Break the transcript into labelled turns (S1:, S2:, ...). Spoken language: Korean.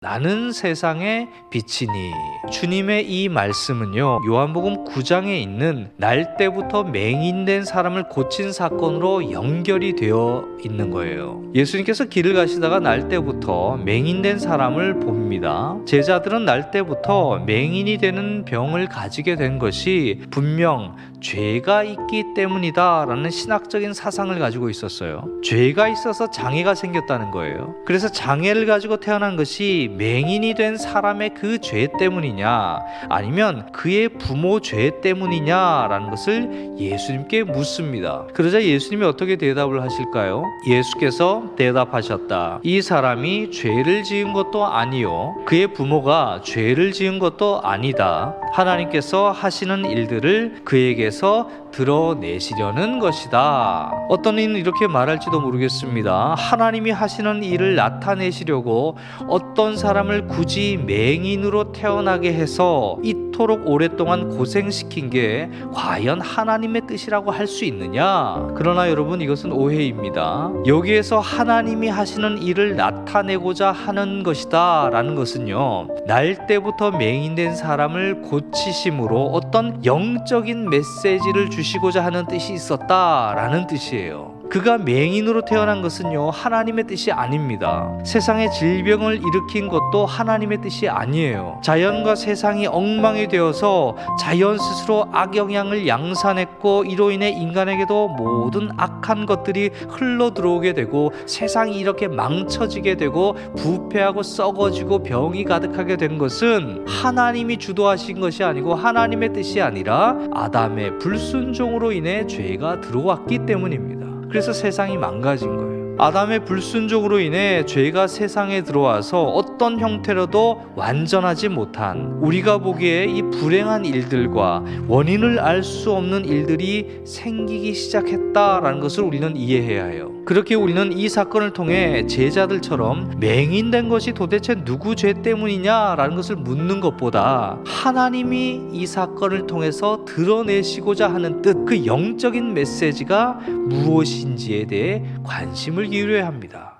S1: 나는 세상의 빛이니. 주님의 이 말씀은요, 요한복음 9장에 있는 날 때부터 맹인된 사람을 고친 사건으로 연결이 되어 있는 거예요. 예수님께서 길을 가시다가 날 때부터 맹인된 사람을 봅니다. 제자들은 날 때부터 맹인이 되는 병을 가지게 된 것이 분명 죄가 있기 때문이다 라는 신학적인 사상을 가지고 있었어요. 죄가 있어서 장애가 생겼다는 거예요. 그래서 장애를 가지고 태어난 것이 맹인이 된 사람의 그 죄 때문이냐, 아니면 그의 부모 죄 때문이냐 라는 것을 예수님께 묻습니다. 그러자 예수님이 어떻게 대답을 하실까요? 예수께서 대답하셨다. 이 사람이 죄를 지은 것도 아니요, 그의 부모가 죄를 지은 것도 아니다. 하나님께서 하시는 일들을 그에게서 드러내시려는 것이다. 어떤 이는 이렇게 말할지도 모르겠습니다. 하나님이 하시는 일을 나타내시려고 어떤 사람을 굳이 맹인으로 태어나게 해서 이토록 오랫동안 고생시킨 게 과연 하나님의 뜻이라고 할 수 있느냐? 그러나 여러분, 이것은 오해입니다. 여기에서 하나님이 하시는 일을 나타내고자 하는 것이다 라는 것은요, 날 때부터 맹인된 사람을 고치심으로 어떤 영적인 메시지를 주시고자 하는 뜻이 있었다라는 뜻이에요. 그가 맹인으로 태어난 것은요, 하나님의 뜻이 아닙니다. 세상에 질병을 일으킨 것도 하나님의 뜻이 아니에요. 자연과 세상이 엉망이 되어서 자연 스스로 악영향을 양산했고, 이로 인해 인간에게도 모든 악한 것들이 흘러 들어오게 되고, 세상이 이렇게 망쳐지게 되고 부패하고 썩어지고 병이 가득하게 된 것은 하나님이 주도하신 것이 아니고 하나님의 뜻이 아니라 아담의 불순종으로 인해 죄가 들어왔기 때문입니다. 그래서 세상이 망가진 거예요. 아담의 불순종으로 인해 죄가 세상에 들어와서 어떤 형태로도 완전하지 못한, 우리가 보기에 이 불행한 일들과 원인을 알 수 없는 일들이 생기기 시작했다라는 것을 우리는 이해해야 해요. 그렇게 우리는 이 사건을 통해 제자들처럼 맹인된 것이 도대체 누구 죄 때문이냐라는 것을 묻는 것보다 하나님이 이 사건을 통해서 드러내시고자 하는 뜻, 그 영적인 메시지가 무엇인지에 대해 관심을 기울여야 합니다.